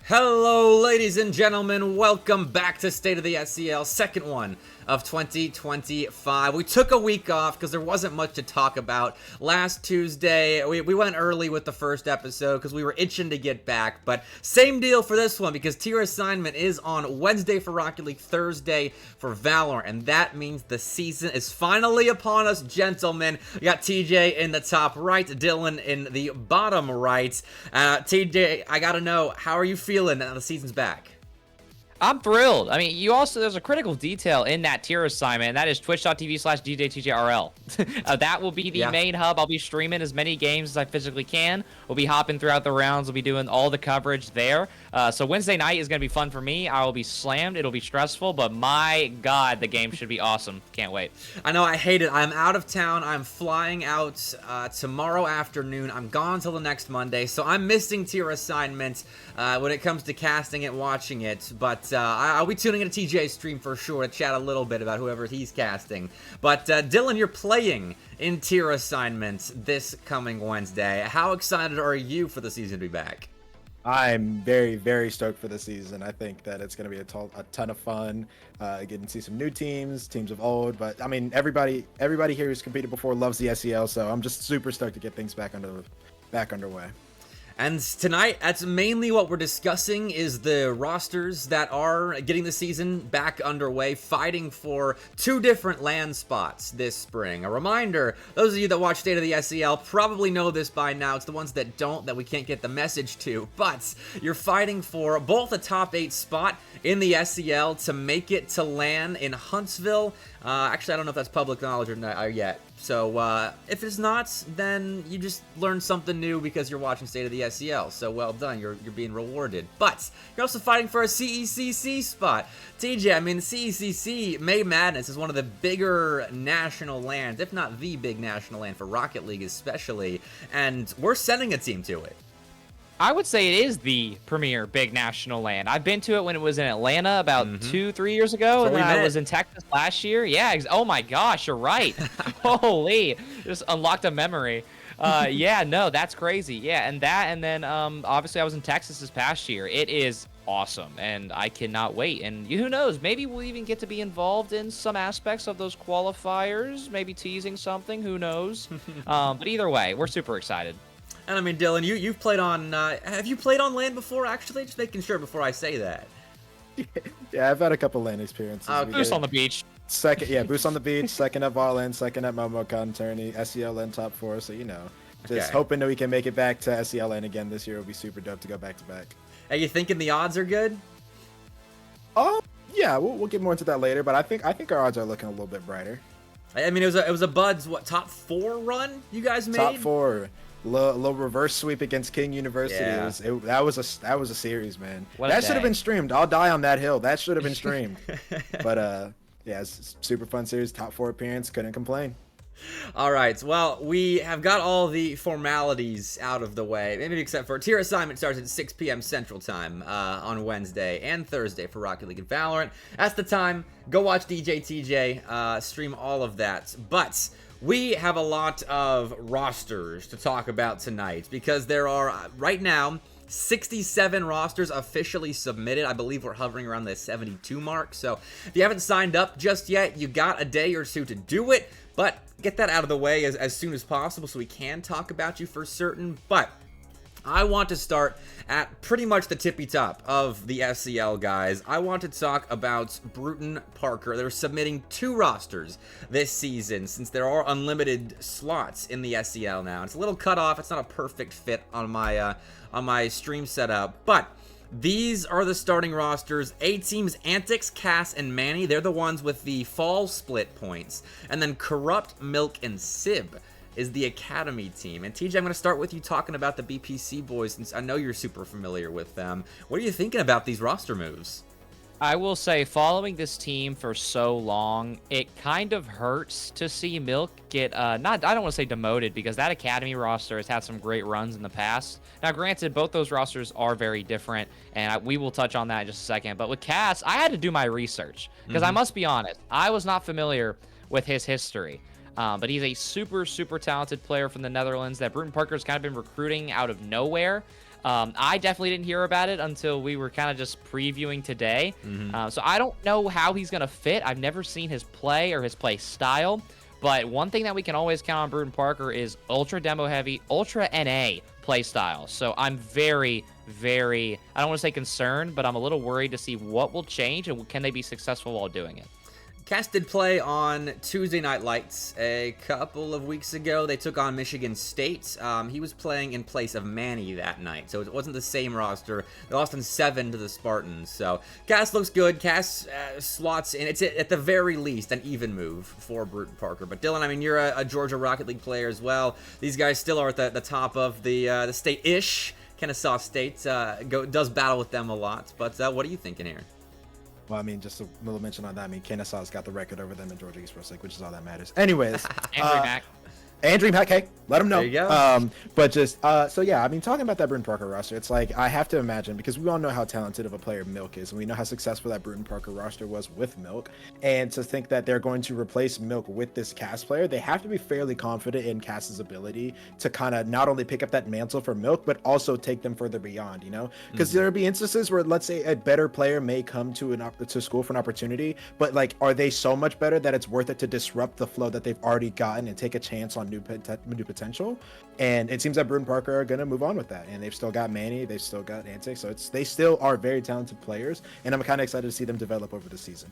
Hello, ladies and gentlemen. Welcome back to State of the SEL, second one of 2025. We took a week off because there wasn't much to talk about. Last Tuesday, we went early with the first episode because we were itching to get back. But same deal for this one because tier assignment is on Wednesday for Rocket League, Thursday for Valorant. And that means the season is finally upon us, gentlemen. We got TJ in the top right, Dylan in the bottom right. TJ, I gotta know, how are you feeling now the season's back? I'm thrilled. I mean, there's a critical detail in that tier assignment, and that is twitch.tv/DJTJRL. That will be the main hub. I'll be streaming as many games as I physically can. We'll be hopping throughout the rounds. We'll be doing all the coverage there. So Wednesday night is going to be fun for me. I will be slammed. It'll be stressful, but my God, the game should be awesome. Can't wait. I know, I hate it. I'm out of town. I'm flying out tomorrow afternoon. I'm gone till the next Monday, so I'm missing tier assignments when it comes to casting it, watching it, but I'll be tuning into TJ's stream for sure to chat a little bit about whoever he's casting. But Dylan, you're playing in tier assignments this coming Wednesday. How excited are you for the season to be back? I'm very, very stoked for the season. I think that it's going to be a ton of fun. Getting to see some new teams of old. But I mean, everybody here who's competed before loves the SEL, so I'm just super stoked to get things back underway. And tonight, that's mainly what we're discussing, is the rosters that are getting the season back underway, fighting for two different LAN spots this spring. A reminder, those of you that watch State of the SEL probably know this by now. It's the ones that don't that we can't get the message to. But you're fighting for both a top 8 spot in the SEL to make it to LAN in Huntsville. Actually, I don't know if that's public knowledge or not yet. So if it's not, then you just learned something new because you're watching State of the SEL. So well done, you're being rewarded. But you're also fighting for a CECC spot. TJ, I mean, the CECC, May Madness, is one of the bigger national LANs, if not the big national LAN for Rocket League especially, and we're sending a team to it. I would say it is the premier big national LAN. I've been to it when it was in Atlanta about 2-3 years ago, and then I was in Texas last year. Yeah, oh my gosh, you're right. Holy, just unlocked a memory. Yeah, no, that's crazy. Yeah, and then obviously I was in Texas this past year. It is awesome, and I cannot wait. And who knows, maybe we'll even get to be involved in some aspects of those qualifiers, maybe teasing something, who knows. But either way, we're super excited. And I mean, Dylan, you've played on, have you played on LAN before, actually? Just making sure before I say that. Yeah, I've had a couple LAN experiences. Boost on the beach. Boost on the beach, second at Ballin, second at MomoCon tourney, SEL LAN top 4, so just hoping that we can make it back to SEL LAN again this year. It would be super dope to go back to back. Are you thinking the odds are good? Oh, yeah, we'll get more into that later, but I think our odds are looking a little bit brighter. I mean, it was a Buds, top 4 run you guys made? Top 4. Little reverse sweep against King University. Yeah. That was a series, man. That should have been streamed. I'll die on that hill. That should have been streamed. But yeah, it's a super fun series. Top 4 appearance. Couldn't complain. All right. Well, we have got all the formalities out of the way, maybe except for tier assignment starts at 6 p.m. Central Time on Wednesday and Thursday for Rocket League and Valorant. That's the time. Go watch DJTJ stream all of that. But we have a lot of rosters to talk about tonight because there are, right now, 67 rosters officially submitted. I believe we're hovering around the 72 mark. So if you haven't signed up just yet, you got a day or two to do it. But get that out of the way as soon as possible so we can talk about you for certain. But I want to start at pretty much the tippy top of the SEL, guys. I want to talk about Bruton Parker. They're submitting 2 rosters this season since there are unlimited slots in the SEL now. It's a little cut off. It's not a perfect fit on my stream setup, but these are the starting rosters. A teams, Antics, Cass, and Manny. They're the ones with the fall split points. And then Corrupt, Milk, and Sib is the Academy team. And TJ, I'm going to start with you talking about the BPC boys, since I know you're super familiar with them. What are you thinking about these roster moves? I will say, following this team for so long, it kind of hurts to see Milk get, I don't want to say demoted, because that Academy roster has had some great runs in the past. Now, granted, both those rosters are very different, and we will touch on that in just a second. But with Cass, I had to do my research, because I must be honest, I was not familiar with his history. But he's a super, super talented player from the Netherlands that Bruton Parker's kind of been recruiting out of nowhere. I definitely didn't hear about it until we were kind of just previewing today. So I don't know how he's going to fit. I've never seen his play or his play style. But one thing that we can always count on Bruton Parker is ultra demo heavy, ultra NA play style. So I'm very, very, I don't want to say concerned, but I'm a little worried to see what will change and can they be successful while doing it. Cass did play on Tuesday Night Lights a couple of weeks ago. They took on Michigan State. He was playing in place of Manny that night, so it wasn't the same roster. They lost in 7 to the Spartans. So Cass looks good. Cass slots in. It's at the very least an even move for Bruton Parker. But Dyln, I mean, you're a Georgia Rocket League player as well. These guys still are at the top of the state-ish. Kennesaw State does battle with them a lot. But what are you thinking here? Well, I mean, just a little mention on that. I mean, Kennesaw's got the record over them in Georgia East Pro League, which is all that matters. Anyways, Andrew Mack, hey, let him know. There you go. But just, so yeah, I mean, talking about that Bruton Parker roster, it's like, I have to imagine, because we all know how talented of a player Milk is, and we know how successful that Bruton Parker roster was with Milk, and to think that they're going to replace Milk with this Cass player, they have to be fairly confident in Cass's ability to kind of not only pick up that mantle for Milk, but also take them further beyond, you know? Because there'll be instances where, let's say, a better player may come to school for an opportunity, but like, are they so much better that it's worth it to disrupt the flow that they've already gotten and take a chance on new potential? And it seems that Bruton Parker are going to move on with that, and they've still got Manny, they've still got Antic, so they still are very talented players, and I'm kind of excited to see them develop over the season.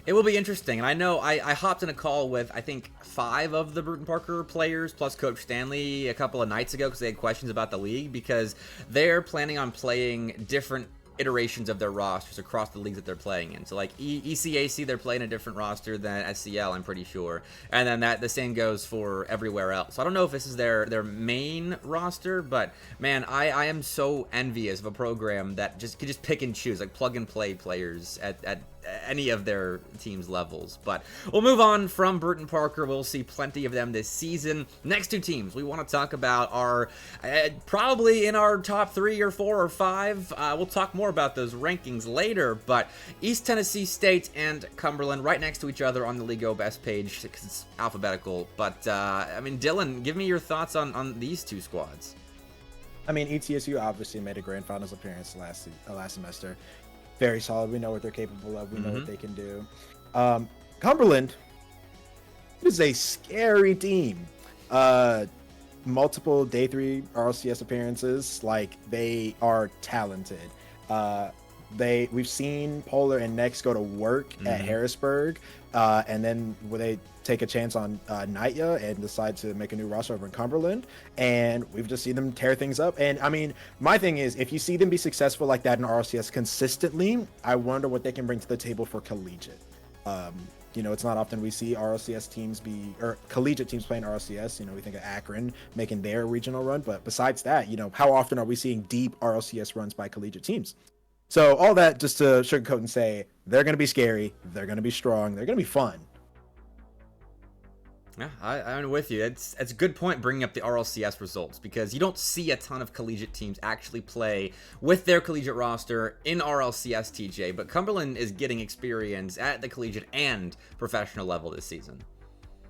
It will be interesting, and I know I hopped in a call with, I think, 5 of the Bruton Parker players, plus Coach Stanley a couple of nights ago, because they had questions about the league, because they're planning on playing different iterations of their rosters across the leagues that they're playing in. So like ECAC, they're playing a different roster than SEL, I'm pretty sure. And then the same goes for everywhere else. So I don't know if this is their main roster, but man, I am so envious of a program that could just pick and choose, like plug and play players at any of their team's levels. But we'll move on from Bruton Parker. We'll see plenty of them this season. Next 2 teams we want to talk about are probably in our top 3 or 4 or 5. We'll talk more about those rankings later, but East Tennessee State and Cumberland right next to each other on the League O Best page because it's alphabetical. But I mean, Dyln, give me your thoughts on these 2 squads. I mean, ETSU obviously made a grand finals appearance last semester. Very solid. We know what they're capable of. We know what they can do. Cumberland is a scary team. Multiple day 3 RLCS appearances. Like, they are talented. We've seen Polar and Next go to work at Harrisburg, and then where they take a chance on Nitya and decide to make a new roster over in Cumberland, and we've just seen them tear things up. And I mean, my thing is, if you see them be successful like that in RLCS consistently, I wonder what they can bring to the table for collegiate. You know, it's not often we see RLCS teams collegiate teams playing RLCS. You know, we think of Akron making their regional run, but besides that, you know, how often are we seeing deep RLCS runs by collegiate teams? So all that just to sugarcoat and say, they're going to be scary, they're going to be strong, they're going to be fun. Yeah, I'm with you. It's a good point bringing up the RLCS results, because you don't see a ton of collegiate teams actually play with their collegiate roster in RLCS, TJ, but Cumberland is getting experience at the collegiate and professional level this season.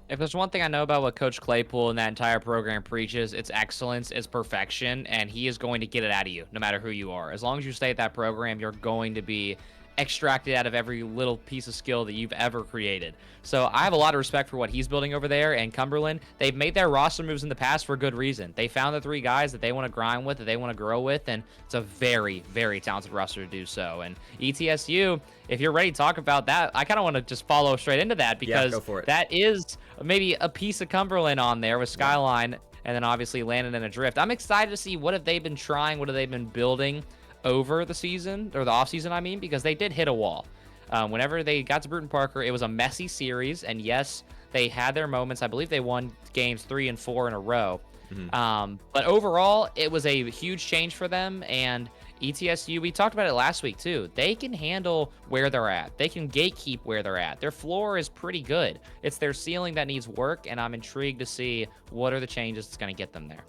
If there's one thing I know about what Coach Claypool and that entire program preaches, it's excellence, it's perfection, and he is going to get it out of you, no matter who you are. As long as you stay at that program, you're going to be extracted out of every little piece of skill that you've ever created. So I have a lot of respect for what he's building over there. And Cumberland, they've made their roster moves in the past for good reason. They found the 3 guys that they want to grind with, that they want to grow with, and it's a very, very talented roster to do so. And ETSU, if you're ready to talk about that, I kind of want to just follow straight into that, because go for it. That is maybe a piece of Cumberland on there with Skyline, and then obviously Landon and Adrift. I'm excited to see what have they been trying, what have they been building over the season, or the offseason, I mean, because they did hit a wall. Whenever they got to Bruton Parker, it was a messy series, and yes, they had their moments. I believe they won games 3 and 4 in a row. But overall, it was a huge change for them, and ETSU, we talked about it last week too. They can handle where they're at. They can gatekeep where they're at. Their floor is pretty good. It's their ceiling that needs work, and I'm intrigued to see what are the changes that's going to get them there.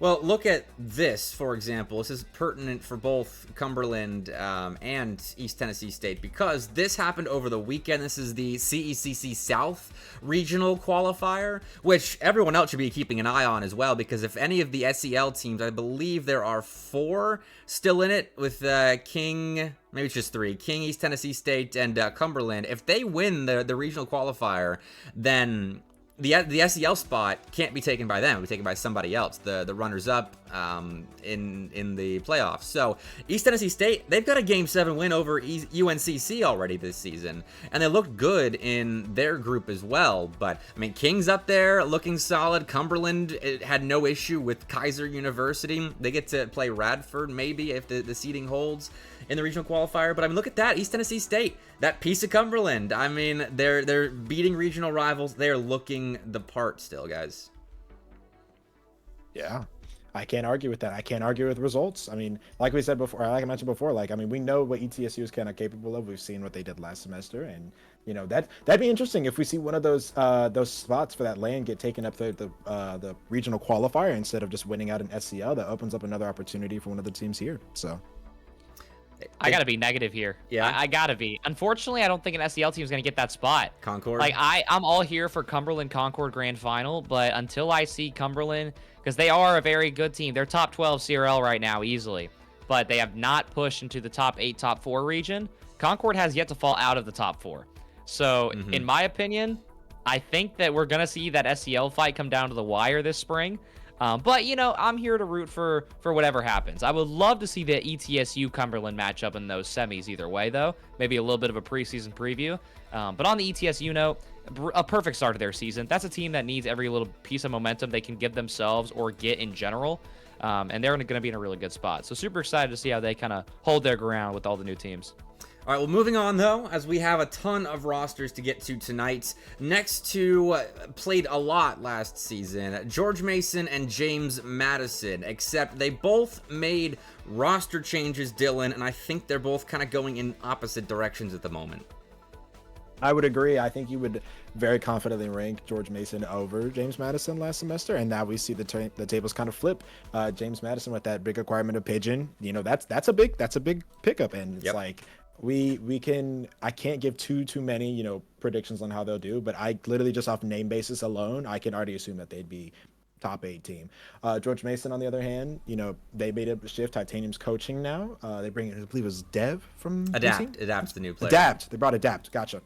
Well, look at this, for example. This is pertinent for both Cumberland and East Tennessee State because this happened over the weekend. This is the CECC South regional qualifier, which everyone else should be keeping an eye on as well because if any of the SEL teams, I believe there are 4 still in it with King, maybe it's just 3, King, East Tennessee State, and Cumberland. If they win the regional qualifier, then the SEL spot can't be taken by them. It'll be taken by somebody else, the runners-up in the playoffs. So East Tennessee State, they've got a Game 7 win over UNCC already this season, and they looked good in their group as well. But, I mean, King's up there looking solid. Cumberland had no issue with Kaiser University. They get to play Radford maybe if the seeding holds in the regional qualifier. But I mean, look at that. East Tennessee State, that piece of Cumberland. I mean, they're beating regional rivals. They're looking the part still, guys. Yeah, I can't argue with that. I can't argue with results. I mean, like we said before, like I mentioned before, like, I mean, we know what ETSU is kind of capable of. We've seen what they did last semester, and you know that'd be interesting if we see one of those spots for that land get taken up through the regional qualifier instead of just winning out in SEL. That opens up another opportunity for one of the teams here. So. I gotta be negative here. Yeah, I gotta be. Unfortunately, I don't think an SEL team is gonna get that spot. Concord. Like I'm all here for Cumberland Concord Grand Final, but until I see Cumberland, because they are a very good team, they're top 12 CRL right now easily, but they have not pushed into the top 8, top 4 region. Concord has yet to fall out of the top 4. So in my opinion, I think that we're gonna see that SEL fight come down to the wire this spring. But, you know, I'm here to root for whatever happens. I would love to see the ETSU Cumberland matchup in those semis either way, though. Maybe a little bit of a preseason preview. But on the ETSU note, a perfect start to their season. That's a team that needs every little piece of momentum they can give themselves or get in general. And they're going to be in a really good spot. So super excited to see how they kind of hold their ground with all the new teams. All right, well, moving on, though, as we have a ton of rosters to get to tonight. Next to played a lot last season, George Mason and James Madison, except they both made roster changes, Dylan, and I think they're both kind of going in opposite directions at the moment. I would agree. I think you would very confidently rank George Mason over James Madison last semester, and now we see the tables kind of flip. James Madison with that big acquirement of Pigeon, you know, that's a big pickup, and it's like I can't give too many, you know, predictions on how they'll do, but I literally just off name basis alone, I can already assume that they'd be top 8 team. George Mason, on the other hand, you know, they made a shift. Titanium's coaching now. They bring, I believe it was Dev from Adapt's the new player. Adapt. They brought Adapt. Gotcha.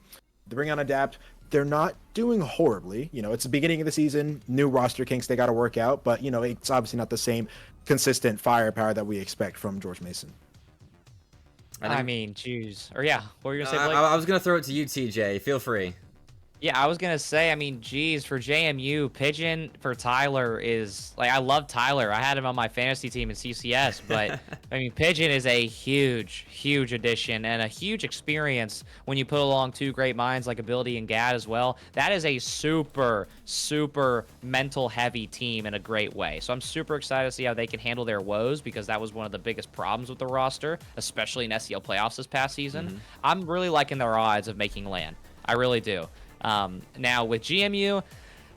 They bring on Adapt. They're not doing horribly. You know, it's the beginning of the season, new roster kinks they got to work out, but, you know, it's obviously not the same consistent firepower that we expect from George Mason. I mean, geez. Or yeah, what were you going to say, Blake? I was going to throw it to you, TJ. Feel free. Yeah, I was going to say, I mean, geez, for JMU, Pigeon for Tyler is, like, I love Tyler. I had him on my fantasy team in CCS, but, I mean, Pigeon is a huge addition and a huge experience when you put along 2 great minds like Ability and Gad as well. That is a super mental-heavy team in a great way. So I'm super excited to see how they can handle their woes because that was one of the biggest problems with the roster, especially in SEL playoffs this past season. I'm really liking their odds of making land. I really do. Now with GMU,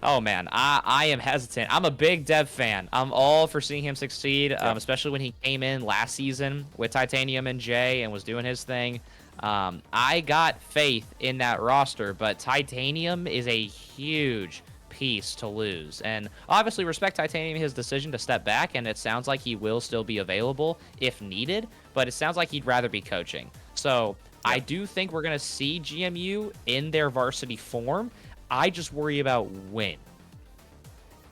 oh man, I am hesitant. I'm a big Dev fan. I'm all for seeing him succeed, especially when he came in last season with Titanium and Jay and was doing his thing. I got faith in that roster, but Titanium is a huge piece to lose. And obviously respect Titanium his decision to step back, and it sounds like he will still be available if needed, but it sounds like he'd rather be coaching. So I do think we're going to see GMU in their varsity form. I just worry about when.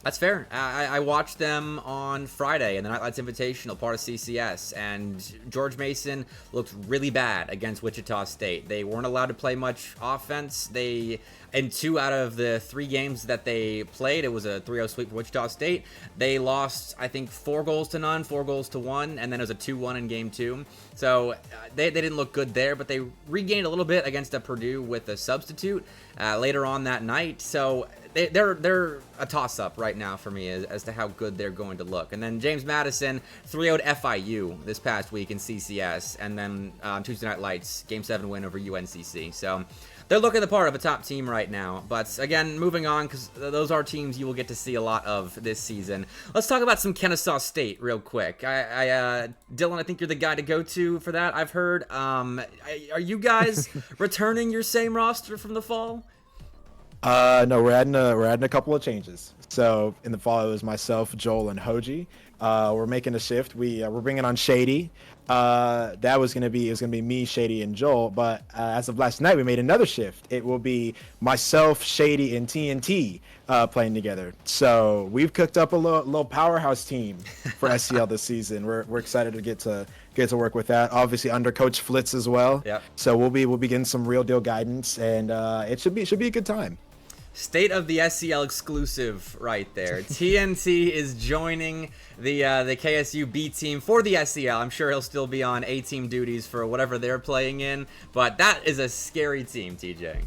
That's fair. I watched them on Friday in the Nightlights Invitational, part of CCS, and George Mason looked really bad against Wichita State. They weren't allowed to play much offense. In 2 out of the 3 games that they played, it was a 3-0 sweep for Wichita State. They lost, I think, 4 goals to none, 4 goals to 1, and then it was a 2-1 in game 2. So they didn't look good there, but they regained a little bit against Purdue with a substitute later on that night. So they're a toss-up right now for me as to how good they're going to look. And then James Madison 3-0'd FIU this past week in CCS, and then Tuesday Night Lights Game 7 win over UNCC. So they're looking the part of a top team right now. But again, moving on, because those are teams you will get to see a lot of this season. Let's talk about some Kennesaw State real quick. Dylan, I think you're the guy to go to for that, I've heard. Are you guys returning your same roster from the fall? No, we're adding a couple of changes. So in the fall, it was myself, Joel, and Hoji. We're making a shift. We're bringing on Shady. It was gonna be me, Shady, and Joel. But as of last night, we made another shift. It will be myself, Shady, and TNT playing together. So we've cooked up a little powerhouse team for SEL this season. We're excited to get to work with that. Obviously under Coach Flitz as well. Yep. So we'll be getting some real deal guidance, and it should be a good time. State of the SEL exclusive right there. TNT is joining the KSU B team for the SEL. I'm sure he'll still be on A team duties for whatever they're playing in, but that is a scary team, TJ.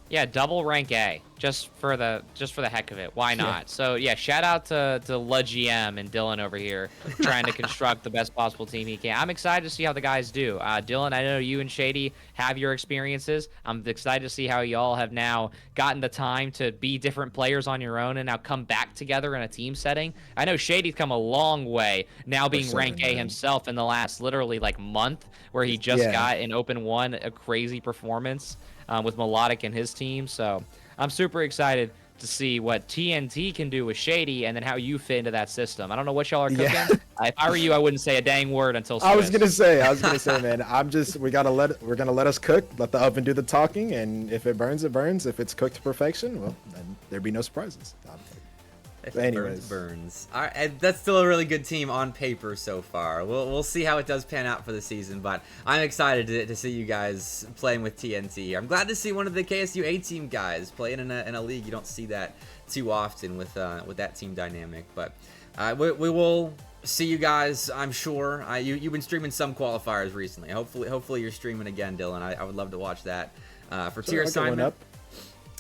Yeah, double rank A, just for the heck of it. Why not? Yeah. So yeah, shout out to La GM and Dylan over here trying to construct the best possible team he can. I'm excited to see how the guys do. Dylan, I know you and Shady have your experiences. I'm excited to see how y'all have now gotten the time to be different players on your own and now come back together in a team setting. I know Shady's come a long way now being rank A himself in the last literally like month, where he just got in Open 1 a crazy performance with Melodic and his team. So I'm super excited to see what TNT can do with Shady, and then how you fit into that system. I don't know what y'all are cooking. Yeah. If I were you, I wouldn't say a dang word until Swiss. I was gonna say, man. We're gonna let us cook, let the oven do the talking, and if it burns, it burns. If it's cooked to perfection, well, then there'd be no surprises. If But it anyways. burns. All right, that's still a really good team on paper so far. We'll see how it does pan out for the season, but I'm excited to see you guys playing with TNT. I'm glad to see one of the KSU A team guys playing in a league. You don't see that too often with that team dynamic, but we will see you guys, I'm sure. You've been streaming some qualifiers recently. Hopefully you're streaming again, Dylan. I would love to watch that for tier assignment.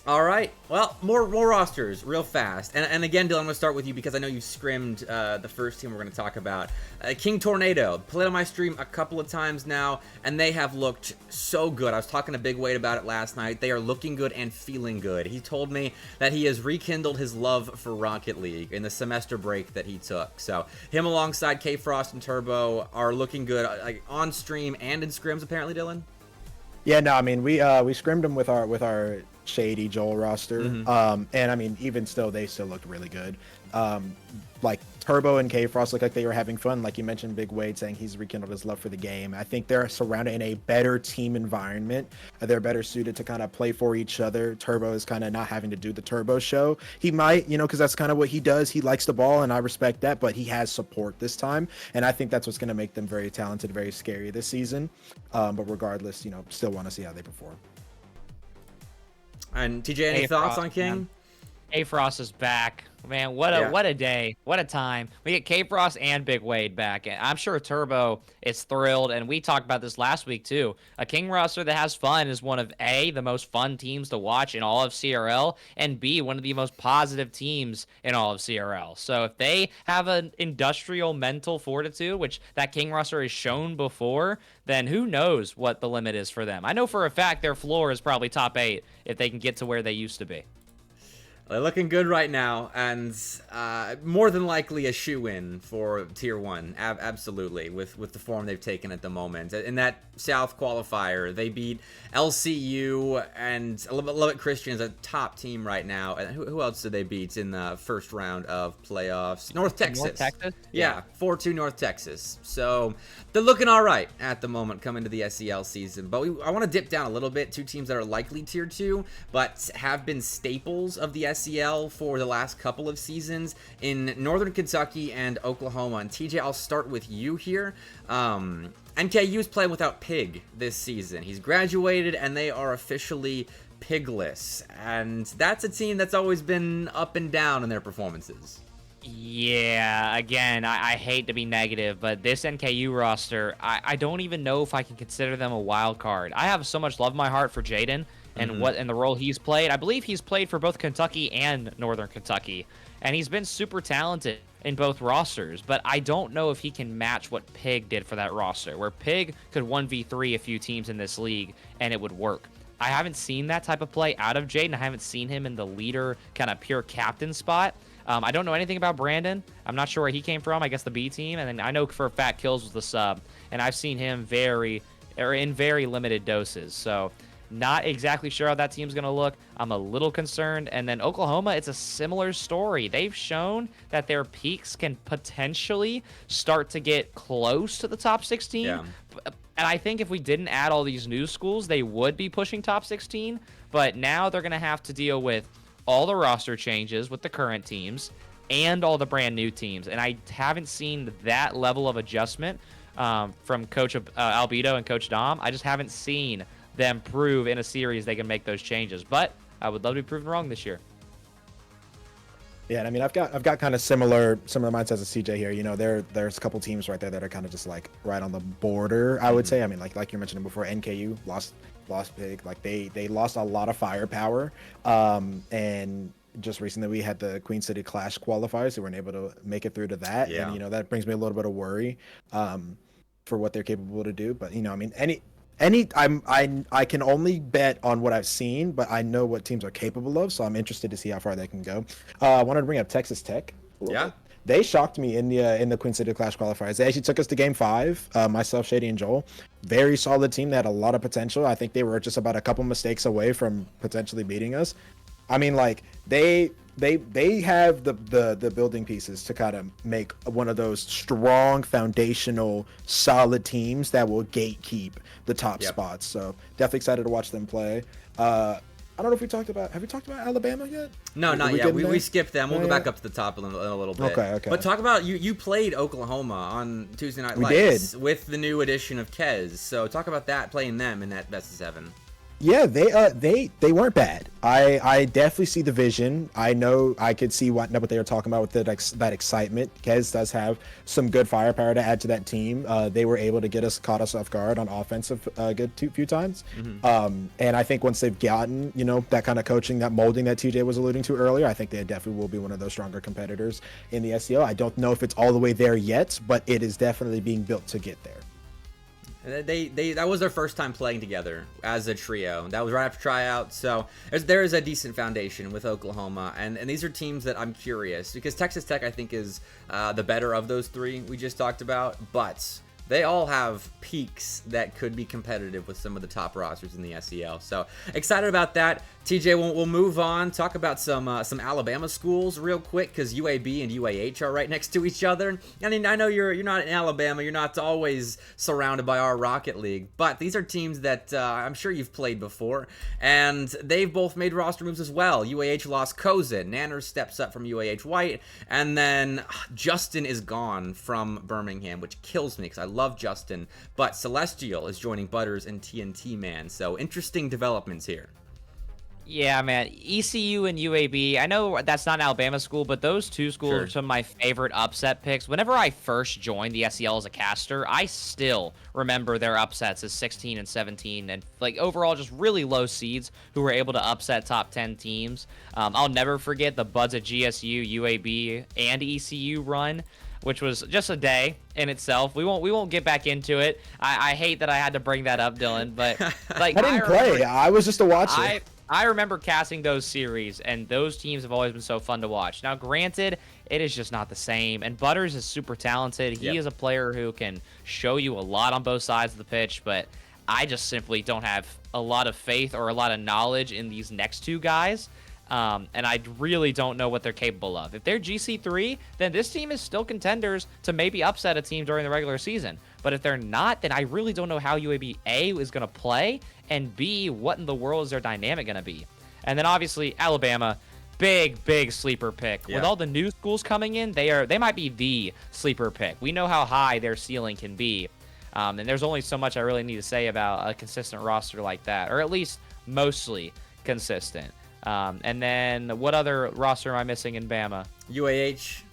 All right. Well, more rosters real fast. And again, Dylan, I'm going to start with you because I know you've scrimmed the first team we're going to talk about. King Tornado. Played on my stream a couple of times now, and they have looked so good. I was talking to Big Wade about it last night. They are looking good and feeling good. He told me that he has rekindled his love for Rocket League in the semester break that he took. So him alongside K-Frost and Turbo are looking good like on stream and in scrims, apparently, Dylan. Yeah, no, I mean we scrimmed them with our Shady Joel roster, and I mean even still they still looked really good. Like Turbo and K-Frost looked like they were having fun. Like you mentioned, Big Wade saying he's rekindled his love for the game. I think they're surrounded in a better team environment. They're better suited to kind of play for each other. Turbo is kind of not having to do the Turbo show. He might, because that's kind of what he does. He likes the ball, and I respect that, but he has support this time. And I think that's what's going to make them very talented, very scary this season. But regardless, still want to see how they perform. And TJ, any thoughts on King? Man. A-Frost is back. Man, what a day. What a time. We get K-Frost and Big Wade back. And I'm sure Turbo is thrilled, and we talked about this last week too. A King roster that has fun is one of A, the most fun teams to watch in all of CRL, and B, one of the most positive teams in all of CRL. So if they have an industrial mental fortitude, which that King roster has shown before, then who knows what the limit is for them. I know for a fact their floor is probably top 8 if they can get to where they used to be. They're looking good right now, and more than likely a shoe-in for Tier 1, absolutely, with the form they've taken at the moment. In that South qualifier, they beat LCU, and Lubbock Christian is a top team right now. And who else did they beat in the first round of playoffs? North Texas. North Texas? Yeah, 4-2 North Texas. So they're looking all right at the moment coming to the SEL season. But I want to dip down a little bit. Two teams that are likely Tier 2, but have been staples of the SEL for the last couple of seasons in Northern Kentucky and Oklahoma. And TJ, I'll start with you here. NKU's playing without Pig this season. He's graduated, and they are officially pigless. And that's a team that's always been up and down in their performances. Yeah, again, I hate to be negative, but this NKU roster, I don't even know if I can consider them a wild card. I have so much love in my heart for Jaden and the role he's played. I believe he's played for both Kentucky and Northern Kentucky, and he's been super talented in both rosters, but I don't know if he can match what Pig did for that roster, where Pig could 1v3 a few teams in this league, and it would work. I haven't seen that type of play out of Jaden. I haven't seen him in the leader, kind of pure captain spot. I don't know anything about Brandon. I'm not sure where he came from. I guess the B team. And then I know for a fact Kills was the sub. And I've seen him in very limited doses. So not exactly sure how that team's going to look. I'm a little concerned. And then Oklahoma, it's a similar story. They've shown that their peaks can potentially start to get close to the top 16. Yeah. And I think if we didn't add all these new schools, they would be pushing top 16. But now they're going to have to deal with all the roster changes with the current teams and all the brand new teams. And I haven't seen that level of adjustment from Coach Albedo and Coach Dom. I just haven't seen them prove in a series they can make those changes. But I would love to be proven wrong this year. Yeah, and I mean, I've got kind of similar mindsets as CJ here. You know, there's a couple teams right there that are kind of just like right on the border, I would say. I mean, like you mentioned before, NKU lost big. Like they lost a lot of firepower. And just recently we had the Queen City Clash qualifiers who weren't able to make it through to that. Yeah. And you know, that brings me a little bit of worry for what they're capable to do. But you know, I mean, I can only bet on what I've seen, but I know what teams are capable of, so I'm interested to see how far they can go. I wanted to bring up Texas Tech. Yeah. They shocked me in the Queen City Clash qualifiers. They actually took us to Game 5. Myself, Shady, and Joel. Very solid team. They had a lot of potential. I think they were just about a couple mistakes away from potentially beating us. I mean, like they have the building pieces to kind of make one of those strong, foundational, solid teams that will gatekeep the top spots. So definitely excited to watch them play. I don't know if have we talked about Alabama yet? No, not yet. We skipped them. We'll go back up to the top in a little bit. Okay. But talk about, you played Oklahoma on Tuesday Night We Lights did. with the new edition of Kez. So talk about that, playing them in that best of 7. Yeah, they weren't bad. I definitely see the vision. I know I could see what they were talking about with that excitement. Kez does have some good firepower to add to that team. They were able to caught us off guard on offense a good few times. And I think once they've gotten, you know, that kind of coaching, that molding that TJ was alluding to earlier, I think they definitely will be one of those stronger competitors in the SEL. I don't know if it's all the way there yet, but it is definitely being built to get there. That was their first time playing together as a trio. That was right after tryout, so there is a decent foundation with Oklahoma, and these are teams that I'm curious, because Texas Tech, I think, is the better of those three we just talked about, but they all have peaks that could be competitive with some of the top rosters in the SEL. So excited about that. TJ, we'll move on, talk about some Alabama schools real quick, because UAB and UAH are right next to each other. I mean, I know you're not in Alabama, you're not always surrounded by our Rocket League, but these are teams that I'm sure you've played before, and they've both made roster moves as well. UAH lost Koza, Nanner steps up from UAH White, and then Justin is gone from Birmingham, which kills me because I love Justin, but Celestial is joining Butters and TNT Man, so interesting developments here. Yeah, man. ECU and UAB, I know that's not an Alabama school, but those two schools are some of my favorite upset picks. Whenever I first joined the SEL as a caster, I still remember their upsets as 16 and 17, and like overall just really low seeds who were able to upset top 10 teams. I'll never forget the Buds at GSU, UAB, and ECU run, which was just a day in itself. We won't get back into it. I hate that I had to bring that up, Dylan, but like I didn't play. I was just a watcher. I remember casting those series, and those teams have always been so fun to watch. Now, granted, it is just not the same, and Butters is super talented. He is a player who can show you a lot on both sides of the pitch, but I just simply don't have a lot of faith or a lot of knowledge in these next two guys, and I really don't know what they're capable of. If they're GC3, then this team is still contenders to maybe upset a team during the regular season. But if they're not, then I really don't know how UAB A is going to play, and B, what in the world is their dynamic going to be? And then obviously Alabama, big sleeper pick. With all the new schools coming in, they might be the sleeper pick. We know how high their ceiling can be, and there's only so much I really need to say about a consistent roster like that, or at least mostly consistent. And then what other roster am I missing in Bama? UAH.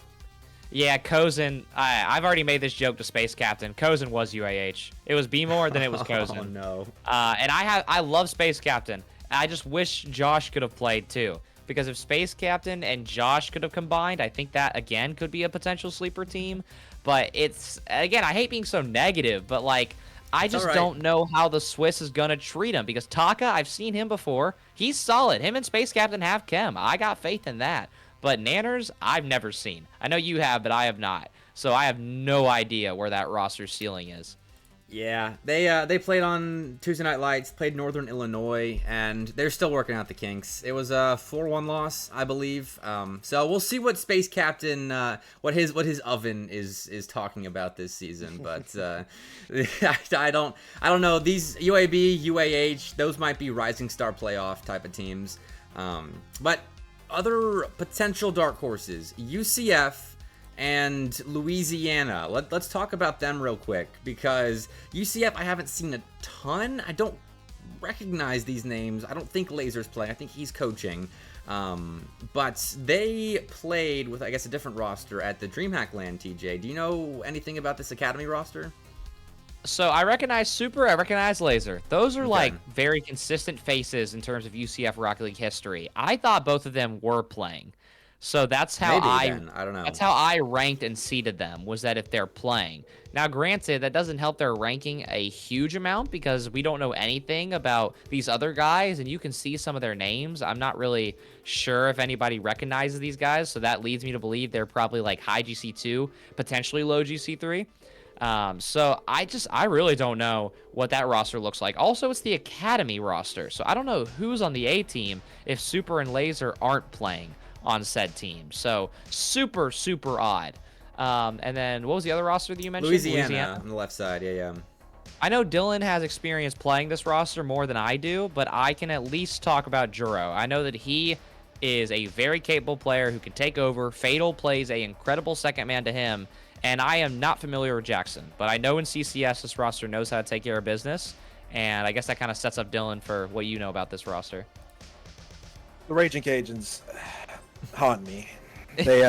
Yeah, Cozen. I've already made this joke to Space Captain. Cozen was UAH. It was B more than it was Cozen. Oh no. And I love Space Captain. I just wish Josh could have played too. Because if Space Captain and Josh could have combined, I think that again could be a potential sleeper team. But it's, again, I hate being so negative, but like, I just don't know how the Swiss is going to treat him. Because Taka, I've seen him before. He's solid. Him and Space Captain have chem. I got faith in that. But Nanners, I've never seen. I know you have, but I have not. So I have no idea where that roster ceiling is. Yeah, they played on Tuesday Night Lights, played Northern Illinois, and they're still working out the kinks. It was a 4-1 loss, I believe. So we'll see what Space Captain, what his oven is talking about this season. But I don't know. These UAB, UAH, those might be Rising Star playoff type of teams. But other potential dark horses, UCF and Louisiana. Let's talk about them real quick, because UCF I haven't seen a ton. I don't recognize these names. I don't think Laser's playing. I think he's coaching. But they played with, I guess, a different roster at the DreamHack LAN, TJ. Do you know anything about this Academy roster? So I recognize Super, I recognize Laser. Those are like very consistent faces in terms of UCF Rocket League history. I thought both of them were playing. So that's how I don't know. That's how I ranked and seeded them, was that if they're playing. Now, granted, that doesn't help their ranking a huge amount because we don't know anything about these other guys, and you can see some of their names. I'm not really sure if anybody recognizes these guys, so that leads me to believe they're probably like high GC2, potentially low GC3. So I really don't know what that roster looks like. Also, it's the Academy roster, so I don't know who's on the A team if Super and Laser aren't playing on said team. So super odd. And then what was the other roster that you mentioned? Louisiana on the left side. Yeah. I know Dylan has experience playing this roster more than I do, but I can at least talk about Juro. I know that he is a very capable player who can take over. Fatal plays a incredible second man to him, and I am not familiar with Jackson, but I know in CCS this roster knows how to take care of business, and I guess that kind of sets up Dylan for what you know about this roster. The Raging Cajuns haunt me. They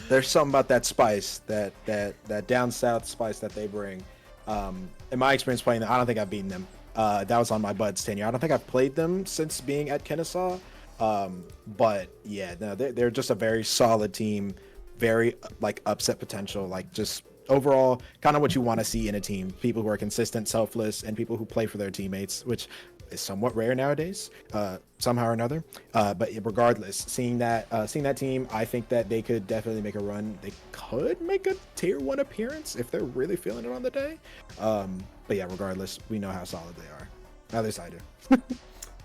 there's something about that spice, that down south spice that they bring. In my experience playing them, I don't think I've beaten them. That was on my Bud's tenure. I don't think I've played them since being at Kennesaw. But yeah, no, they're just a very solid team, very like upset potential, like just overall kind of what you want to see in a team. People who are consistent, selfless, and people who play for their teammates, which is somewhat rare nowadays, somehow or another. But regardless, seeing that team, I think that they could definitely make a run. They could make a tier 1 appearance if they're really feeling it on the day. But yeah, regardless, we know how solid they are. At least I do.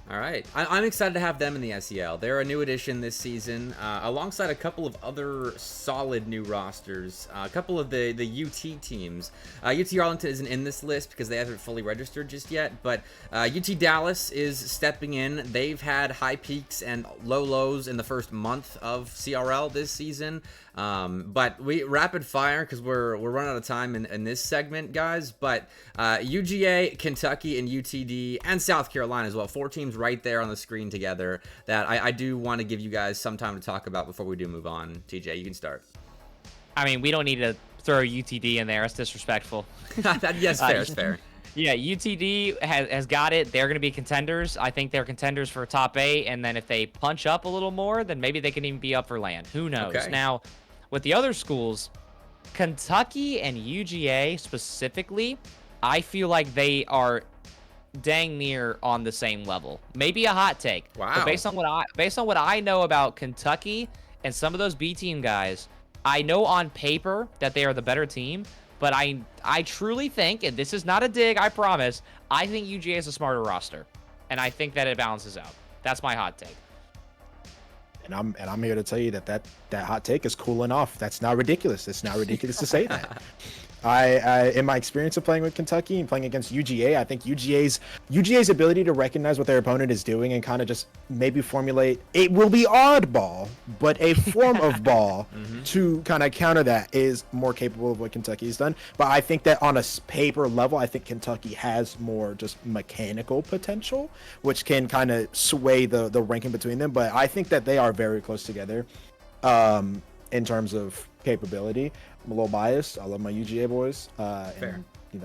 All right. I'm excited to have them in the SEL. They're a new addition this season, alongside a couple of other solid new rosters. A couple of the UT teams. UT Arlington isn't in this list because they haven't fully registered just yet, but UT Dallas is stepping in. They've had high peaks and low lows in the first month of CRL this season. But we rapid fire because we're running out of time in this segment, guys. But UGA, Kentucky, and UTD, and South Carolina as well. 4 teams right there on the screen together that I do want to give you guys some time to talk about before we do move on. TJ, you can start. I mean, we don't need to throw UTD in there. It's disrespectful. Yes, fair. It's fair. Yeah, UTD has got it. They're going to be contenders. I think they're contenders for top 8, and then if they punch up a little more, then maybe they can even be up for land. Who knows? Okay. Now, with the other schools, Kentucky and UGA specifically, I feel like they are dang near on the same level. Maybe a hot take. Wow. But based on what I know about Kentucky and some of those B team guys, I know on paper that they are the better team, but I truly think, and this is not a dig, I promise, I think UGA is a smarter roster, and I think that it balances out. That's my hot take. And I'm here to tell you that hot take is cooling off. That's not ridiculous. It's not ridiculous to say that. I in my experience of playing with Kentucky and playing against UGA, I think UGA's ability to recognize what their opponent is doing and kind of just maybe formulate, it will be oddball, but a form of ball to kind of counter that is more capable of what Kentucky's done. But I think that on a paper level, I think Kentucky has more just mechanical potential, which can kind of sway the ranking between them. But I think that they are very close together. in terms of capability. I'm a little biased. I love my UGA boys. Fair. And,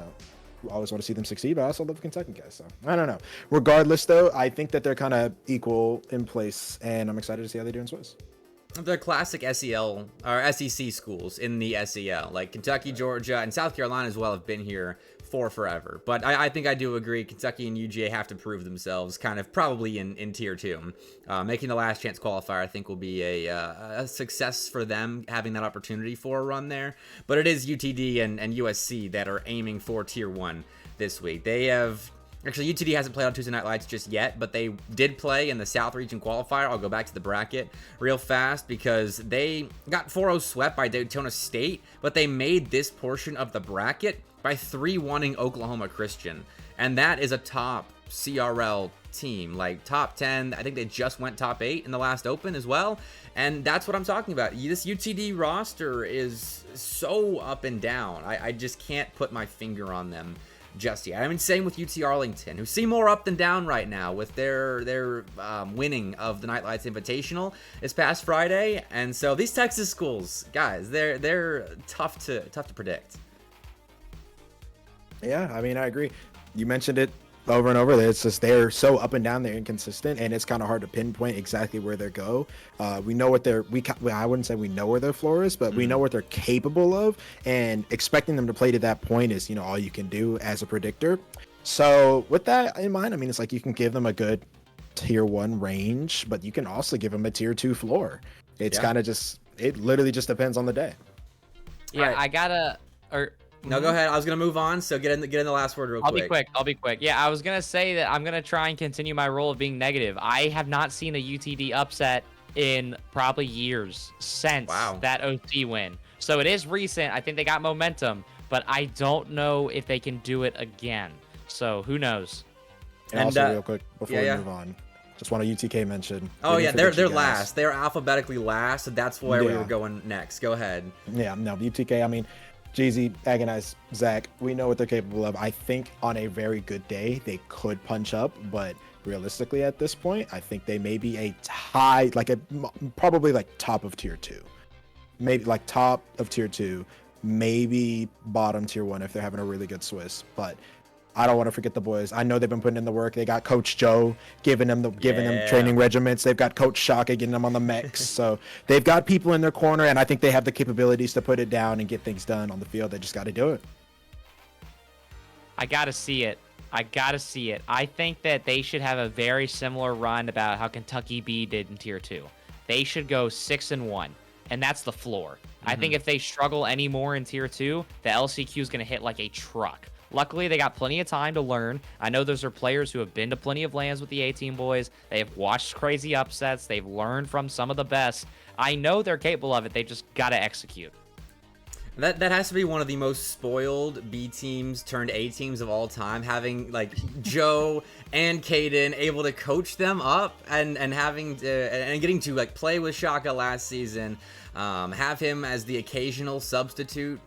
I always want to see them succeed, but I also love the Kentucky guys. So I don't know. Regardless, though, I think that they're kind of equal in place, and I'm excited to see how they do in Swiss. The classic SEL or SEC schools in the SEL, like Kentucky, Georgia, and South Carolina as well, have been here for forever. But I think I do agree Kentucky and UGA have to prove themselves kind of probably in tier 2. Making the last chance qualifier I think will be a success for them, having that opportunity for a run there. But it is UTD and USC that are aiming for tier 1 this week. They have... Actually, UTD hasn't played on Tuesday Night Lights just yet, but they did play in the South Region qualifier. I'll go back to the bracket real fast because they got 4-0 swept by Daytona State, but they made this portion of the bracket by 3-1ing Oklahoma Christian. And that is a top CRL team, like top 10. I think they just went top 8 in the last Open as well. And that's what I'm talking about. This UTD roster is so up and down. I just can't put my finger on them just yet. I mean, same with UT Arlington, who seem more up than down right now with their winning of the Nightlights Invitational this past Friday. And so these Texas schools, guys, they're tough to predict. Yeah, I mean, I agree. You mentioned it over and over. It's just they're so up and down, they're inconsistent, and it's kind of hard to pinpoint exactly where they go. We know what I wouldn't say we know where their floor is, but we know what they're capable of, and expecting them to play to that point is, all you can do as a predictor. So with that in mind, I mean, it's like you can give them a good tier 1 range, but you can also give them a tier 2 floor. It's kind of it literally just depends on the day. Yeah, right. No, go ahead. I was gonna move on, so get in the last word real quick. I'll be quick. Yeah, I was gonna say that I'm gonna try and continue my role of being negative. I have not seen a UTD upset in probably years since that OT win. So it is recent. I think they got momentum, but I don't know if they can do it again. So who knows? And also, real quick before we move on, just want a UTK mention. Oh yeah, they're last. They're alphabetically last, so that's where we were going next. Go ahead. Yeah, no, UTK. I mean, Jeezy, Agonize, Zach, we know what they're capable of. I think on a very good day, they could punch up, but realistically at this point, I think they may be a high, probably top of tier 2. Maybe top of tier 2, maybe bottom tier 1 if they're having a really good Swiss. But I don't want to forget the boys. I know they've been putting in the work. They got Coach Joe giving them training regiments. They've got Coach Shaka getting them on the mechs. So they've got people in their corner, and I think they have the capabilities to put it down and get things done on the field. They just got to do it. I got to see it. I think that they should have a very similar run about how Kentucky B did in tier 2. They should go 6-1, and that's the floor. I think if they struggle anymore in tier 2, the LCQ is going to hit like a truck. Luckily, they got plenty of time to learn. I know those are players who have been to plenty of lands with the A-Team boys. They have watched crazy upsets. They've learned from some of the best. I know they're capable of it. They just got to execute. That has to be one of the most spoiled B teams turned A teams of all time, having Joe and Caden able to coach them up and having to, and getting to play with Shaka last season, have him as the occasional substitute.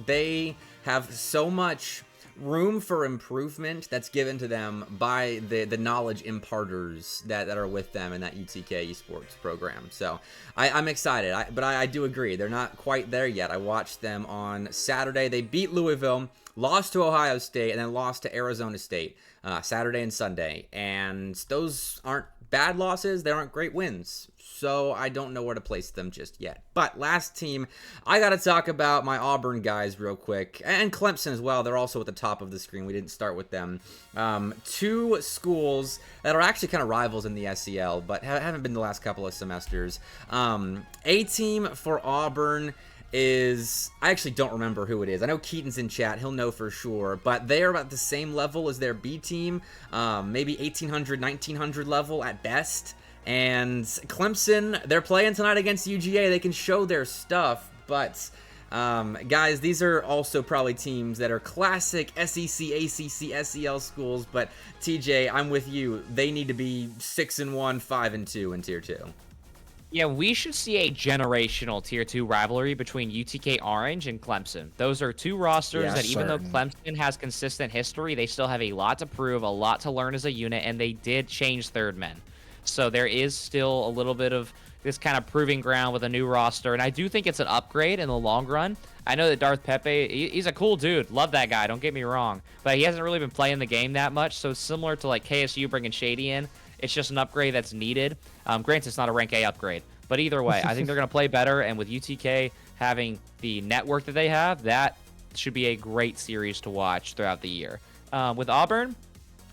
They have so much room for improvement that's given to them by the knowledge imparters that are with them in that UTK esports program. So I'm excited, but I do agree they're not quite there yet. I watched them on Saturday. They beat Louisville, lost to Ohio State, and then lost to Arizona State Saturday and Sunday. And those aren't bad losses. They aren't great wins. So I don't know where to place them just yet. But last team, I got to talk about my Auburn guys real quick. And Clemson as well. They're also at the top of the screen. We didn't start with them. 2 schools that are actually kind of rivals in the SEL, but haven't been the last couple of semesters. A-team for Auburn is, I actually don't remember who it is. I know Keaton's in chat. He'll know for sure. But they are about the same level as their B team. Maybe 1,800, 1,900 level at best. And Clemson, they're playing tonight against UGA. They can show their stuff, but guys, these are also probably teams that are classic SEC, ACC, SEL schools. But TJ, I'm with you. They need to be 6-1, 5-2 in tier 2. Yeah, we should see a generational tier 2 rivalry between UTK Orange and Clemson. Those are 2 rosters that even though Clemson has consistent history, they still have a lot to prove, a lot to learn as a unit, and they did change third men. So there is still a little bit of this kind of proving ground with a new roster, and I do think it's an upgrade in the long run. I know that Darth Pepe, he's a cool dude. Love that guy, don't get me wrong. But he hasn't really been playing the game that much, so it's similar to like KSU bringing Shady in. It's just an upgrade that's needed. Granted, it's not a rank A upgrade, but either way, I think they're going to play better, and with UTK having the network that they have, that should be a great series to watch throughout the year. With Auburn,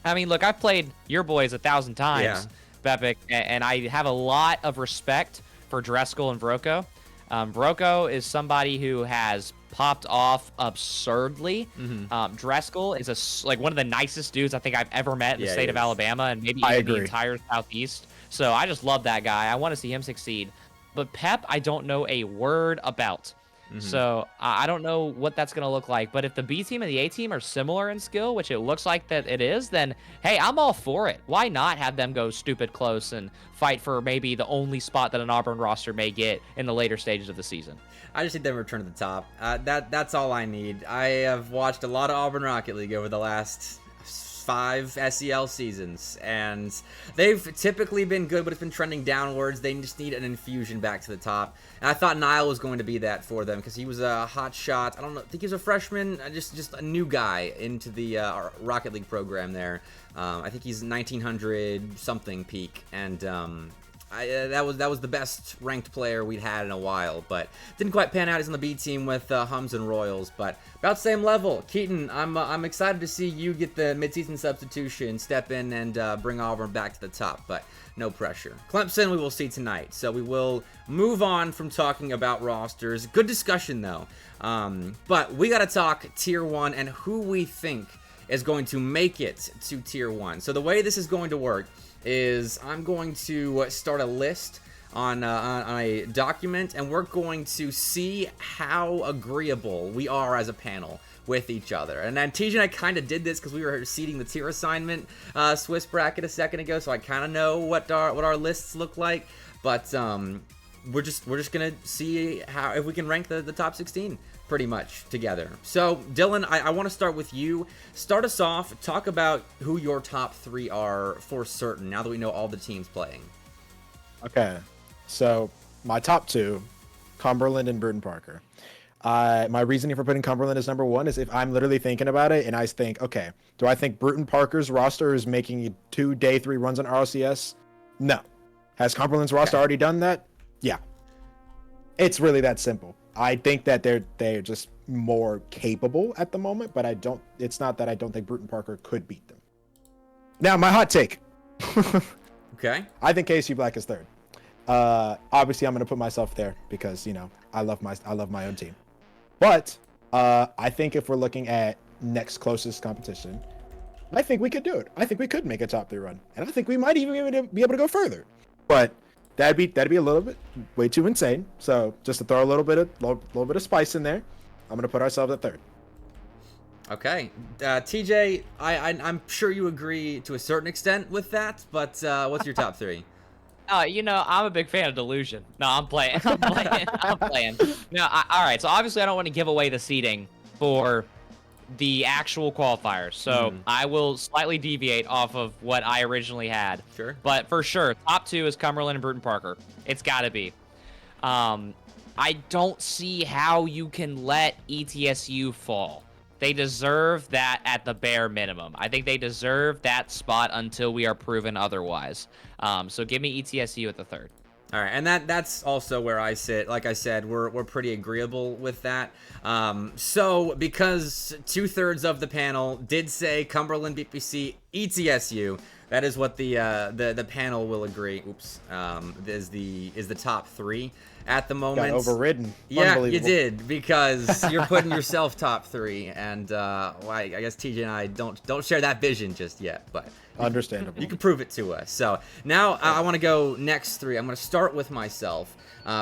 I mean, look, I've played your boys 1,000 times, Bepic, and I have a lot of respect for Dreskel and Vroko. Vroko is somebody who has popped off absurdly. Dreskel is like one of the nicest dudes I think I've ever met in the state of Alabama, and maybe even the entire Southeast. So I just love that guy. I want to see him succeed. But Pep, I don't know a word about. So I don't know what that's going to look like. But if the B team and the A team are similar in skill, which it looks like that it is, then, hey, I'm all for it. Why not have them go stupid close and fight for maybe the only spot that an Auburn roster may get in the later stages of the season? I just need them to return to the top. That's all I need. I have watched a lot of Auburn Rocket League over the last 5 SEL seasons, and they've typically been good, but it's been trending downwards. They just need an infusion back to the top, and I thought Niall was going to be that for them because he was a hot shot. I don't know, I think he was a freshman, just a new guy into the Rocket League program there. I think he's 1900 something peak, and that was the best ranked player we'd had in a while, but didn't quite pan out. He's on the B team with Hums and Royals, but about the same level. Keaton, I'm excited to see you get the midseason substitution, step in and bring Auburn back to the top, but no pressure. Clemson we will see tonight, so we will move on from talking about rosters. Good discussion though, but we got to talk Tier 1 and who we think is going to make it to Tier 1. So the way this is going to work is I'm going to start a list on a document, and we're going to see how agreeable we are as a panel with each other. And then TJ and I kind of did this because we were seeding the tier assignment Swiss bracket a second ago, so I kind of know what our lists look like. But we're just gonna see how if we can rank the top 16 pretty much together. So Dylan, I want to start with you. Start us off. Talk about who your top 3 are for certain now that we know all the teams playing. Okay, so my top 2, Cumberland and Bruton Parker. My reasoning for putting Cumberland as number 1 is if I'm literally thinking about it and I think, okay, do I think Bruton Parker's roster is making 2 day 3 runs on RLCS? No. Has Cumberland's roster already done that? Yeah. It's really that simple. I think that they're just more capable at the moment, but it's not that I don't think Bruton Parker could beat them. Now, my hot take. Okay. I think KSU Black is 3rd. Obviously I'm going to put myself there because, you know, I love my own team. But I think if we're looking at next closest competition, I think we could do it. I think we could make a top 3 run, and I think we might even be able to go further. But that'd be a little bit way too insane. So just to throw a little bit of spice in there, I'm gonna put ourselves at 3rd. Okay, TJ, I'm sure you agree to a certain extent with that, but what's your top 3? You know, I'm a big fan of Delusion. No, I'm playing. I'm playing. No, all right. So obviously, I don't want to give away the seeding for the actual qualifiers. So I will slightly deviate off of what I originally had. Sure. But for sure, top 2 is Cumberland and Bruton Parker. It's got to be. I don't see how you can let ETSU fall. They deserve that at the bare minimum. I think they deserve that spot until we are proven otherwise. So give me ETSU at the 3rd. All right, and that's also where I sit. Like I said, we're pretty agreeable with that. So because 2/3 of the panel did say Cumberland, BPC, ETSU, that is what the panel will agree. Oops, is the top 3 at the moment. Got overridden. Yeah, you did, because you're putting yourself top 3, and I guess TJ and I don't share that vision just yet, but understandable. You can prove it to us. So now I want to go next 3. I'm going to start with myself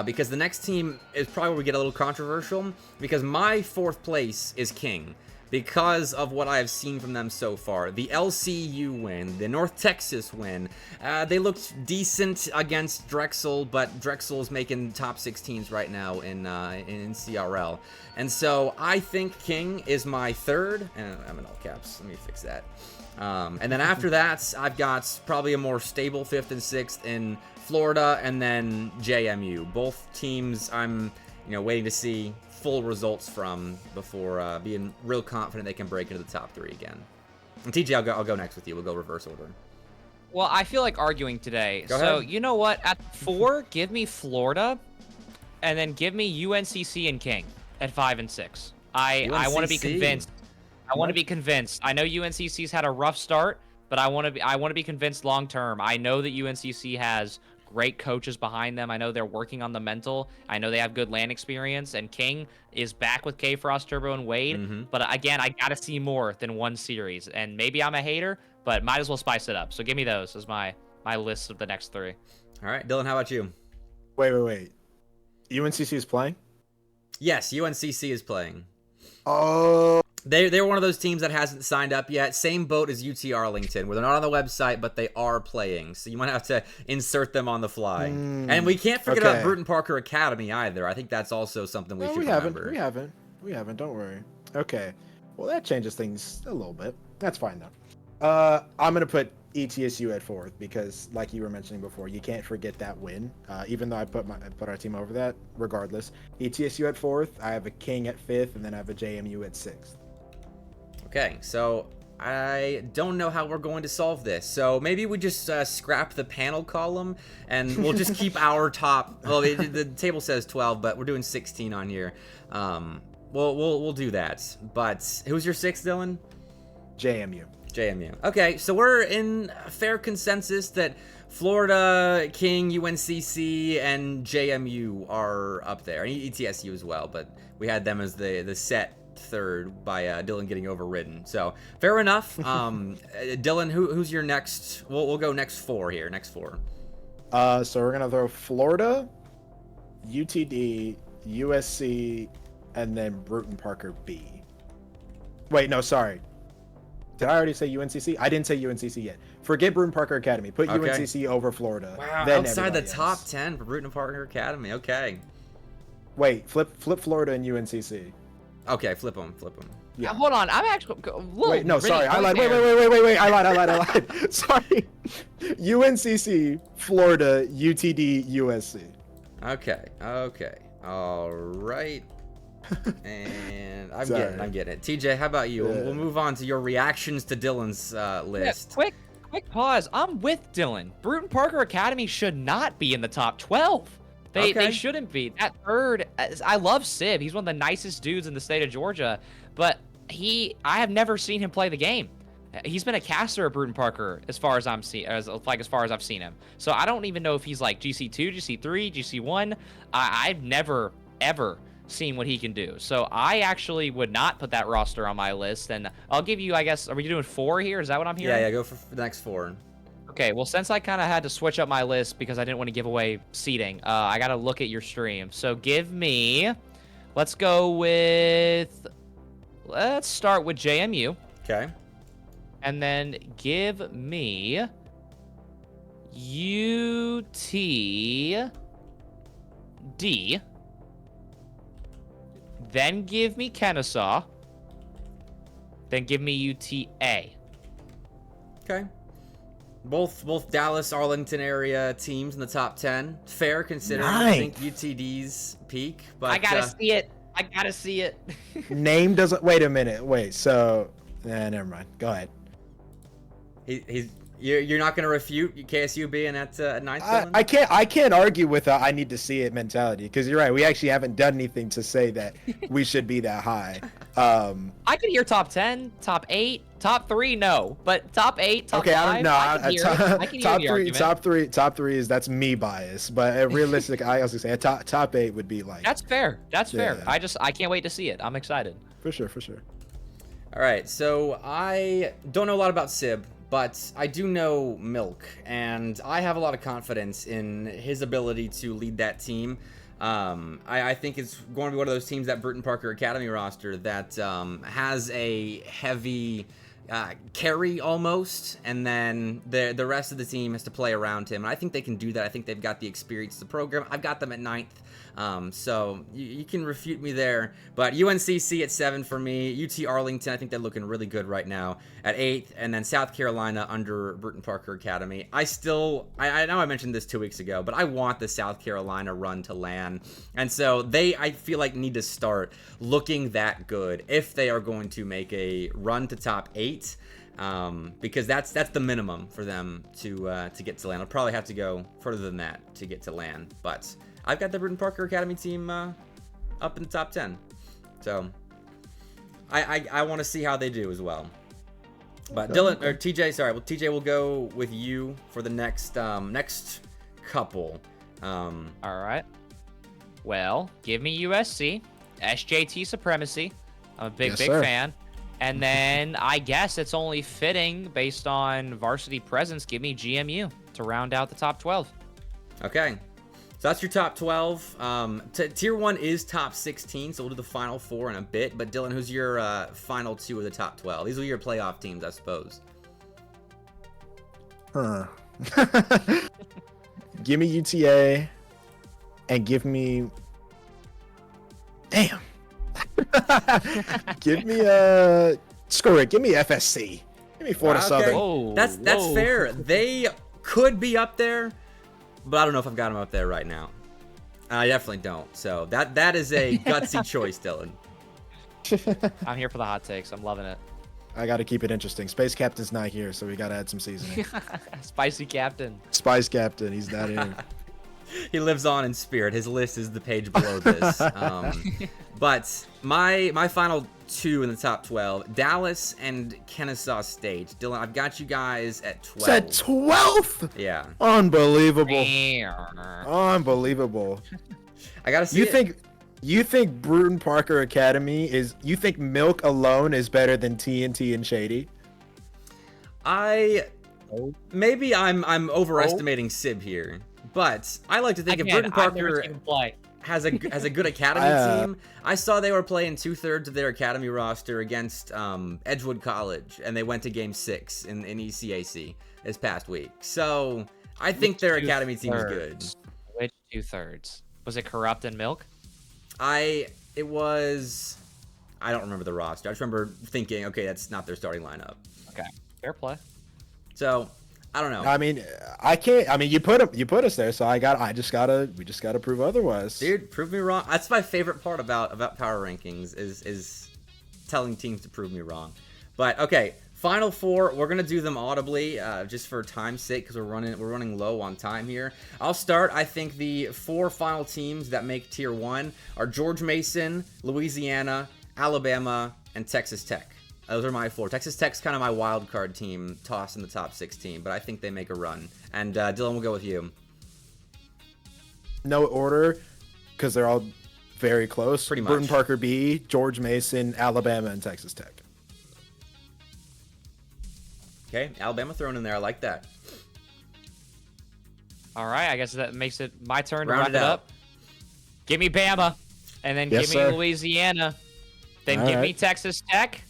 because the next team is probably where we get a little controversial, because my 4th place is King. Because of what I have seen from them so far. The LCU win, the North Texas win, they looked decent against Drexel, but Drexel's making top 16s right now in CRL. And so I think King is my 3rd, and I'm in all caps, let me fix that. And then after that, I've got probably a more stable 5th and 6th in Florida, and then JMU. Both teams I'm, waiting to see full results from before being real confident they can break into the top 3 again. And TJ, I'll go next with you. We'll go reverse order. Well, I feel like arguing today. Go so ahead. you know what? At 4, give me Florida, and then give me UNCC and King at 5 and 6. I want to be convinced. I want to be convinced. I know UNCC's had a rough start, but I want to be convinced long term. I know that UNCC has great coaches behind them. I know they're working on the mental. I know they have good land experience, and King is back with K Frost, Turbo, and Wade. But again, I got to see more than one series, and maybe I'm a hater, but might as well spice it up. So give me those as my list of the next 3. All right, Dylan, how about you? Wait. UNCC is playing? Yes, UNCC is playing. Oh. They're one of those teams that hasn't signed up yet. Same boat as UT Arlington, where they're not on the website, but they are playing. So you might have to insert them on the fly. And we can't forget about Bruton Parker Academy either. I think that's also something we should remember. We haven't. Don't worry. Okay. Well, that changes things a little bit. That's fine, though. I'm going to put ETSU at 4th because, like you were mentioning before, you can't forget that win. Even though I put our team over that, regardless. ETSU at 4th. I have a King at 5th, and then I have a JMU at 6th. Okay, so I don't know how we're going to solve this. So maybe we just scrap the panel column, and we'll just keep our top. Well, the table says 12, but we're doing 16 on here. We'll do that. But who's your 6th, Dylan? JMU. Okay, so we're in a fair consensus that Florida, King, UNCC, and JMU are up there. And ETSU as well, but we had them as the set 3rd by Dylan getting overridden. So fair enough. Dylan, who's your next? We'll go next 4 here. Next 4. So we're gonna throw Florida, UTD, USC, and then Bruton Parker B. Wait, no, sorry. Did I already say UNCC? I didn't say UNCC yet. Forget Bruton Parker Academy. Put UNCC over Florida. Wow, then outside the else. top 10 for Bruton Parker Academy. Okay. Wait, flip Florida and UNCC. Okay, flip them. Yeah. Hold on, I'm actually. Wait, no, sorry, I lied. Wait, I lied. Sorry. UNCC, Florida, UTD, USC. Okay. All right. And I'm getting it. TJ, how about you? We'll move on to your reactions to Dylan's list. Yeah, quick pause. I'm with Dylan. Bruton Parker Academy should not be in the top 12. They shouldn't be. That 3rd, I love Sib. He's one of the nicest dudes in the state of Georgia, but I have never seen him play the game. He's been a caster at Bruton Parker as far as I've seen him. So I don't even know if he's like GC2, GC3, GC1. I've never ever seen what he can do. So I actually would not put that roster on my list, and I'll give you, I guess, are we doing 4 here? Is that what I'm hearing? Yeah, go for the next 4. Okay, well, since I kind of had to switch up my list because I didn't want to give away seating, I got to look at your stream. So give me, let's start with JMU. Okay. And then give me UTD. Then give me Kennesaw. Then give me UTA. Okay. Both Dallas, Arlington area teams in the top 10. Fair considering I think UTD's peak. But I gotta see it. Name doesn't. Wait a minute. Wait. So, never mind. Go ahead. You're not gonna refute KSU being at 9th. I can't argue with I need to see it mentality because you're right. We actually haven't done anything to say that we should be that high. I could hear top 10, top 8, top 3, no, but top 8, top 5. Top three is that's me bias, but realistic, I also say top 8 would be like. That's fair. Fair. I can't wait to see it. I'm excited. For sure. All right, so I don't know a lot about Sib. But I do know Milk, and I have a lot of confidence in his ability to lead that team. I think it's going to be one of those teams, that Bruton Parker Academy roster, that has a heavy, carry almost, and then the rest of the team has to play around him. And I think they can do that. I think they've got the experience of the program. I've got them at 9th. So you can refute me there. But UNCC at 7 for me. UT Arlington, I think they're looking really good right now at 8th. And then South Carolina under Bruton Parker Academy. I know I mentioned this 2 weeks ago, but I want the South Carolina run to land. And so I feel like, need to start looking that good if they are going to make a run to top 8. Because that's the minimum for them to get to land. I'll probably have to go further than that to get to land. But I've got the Bruton Parker Academy team up in the top 10. So I want to see how they do as well. But Dylan or TJ, sorry, well TJ will go with you for the next couple. All right. Well, give me USC, SJT supremacy. I'm a big fan. And then I guess it's only fitting based on varsity presence. Give me GMU to round out the top 12. Okay. So that's your top 12. Tier 1 is top 16, so we'll do the final 4 in a bit. But Dylan, who's your final 2 of the top 12? These are your playoff teams, I suppose. Give me UTA and give me... Damn. Give me screw it. Give me FSC. Give me Florida Southern. Whoa, that's fair. They could be up there, but I don't know if I've got them up there right now. I definitely don't. So that is a gutsy choice, Dylan. I'm here for the hot takes. I'm loving it. I got to keep it interesting. Space Captain's not here, so we got to add some seasoning. Spicy Captain. Spice Captain, he's not here. He lives on in spirit. His list is the page below this. But my final 2 in the top 12, Dallas and Kennesaw State. Dylan, I've got you guys at 12. It's at 12th? Yeah. Unbelievable. Unbelievable. I gotta see You think Bruton Parker Academy you think Milk alone is better than TNT and Shady? Maybe I'm overestimating Sib here, but I like to think if Bruton Parker has a good academy team. I saw they were playing 2/3 of their academy roster against Edgewood College, and they went to Game 6 in ECAC this past week. So I think their academy team is good. Which 2/3? Was it Corrupt and Milk? I don't remember the roster. I just remember thinking, okay, that's not their starting lineup. Okay, fair play. So I don't know. I mean, I can't. I mean, you put us there, so we just gotta prove otherwise. Dude, prove me wrong. That's my favorite part about power rankings is telling teams to prove me wrong. But okay, final 4. We're gonna do them audibly, just for time's sake, because we're running low on time here. I'll start. I think the 4 final teams that make Tier 1 are George Mason, Louisiana, Alabama, and Texas Tech. Those are my 4. Texas Tech's kind of my wild card team, tossed in the top 16, but I think they make a run. And Dylan, we'll go with you. No order, because they're all very close. Pretty much. Bruton Parker B, George Mason, Alabama, and Texas Tech. Okay, Alabama thrown in there. I like that. All right, I guess that makes it my turn to Round wrap it up. Give me Bama, and then give me Louisiana. Then give me Texas Tech.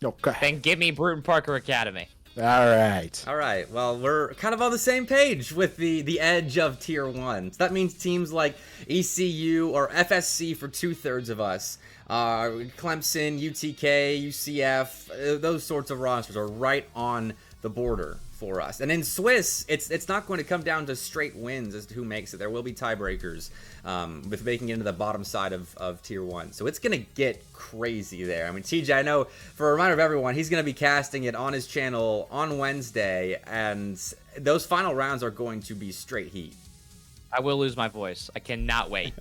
Okay. Then give me Bruton Parker Academy. All right. All right. Well, we're kind of on the same page with the edge of Tier 1. So that means teams like ECU or FSC for 2/3 of us, Clemson, UTK, UCF, those sorts of rosters are right on the border for us. And in Swiss, it's not going to come down to straight wins as to who makes it. There will be tiebreakers with making it into the bottom side of Tier 1. So it's going to get crazy there. I mean, TJ, I know, for a reminder of everyone, he's going to be casting it on his channel on Wednesday, and those final rounds are going to be straight heat. I will lose my voice. I cannot wait.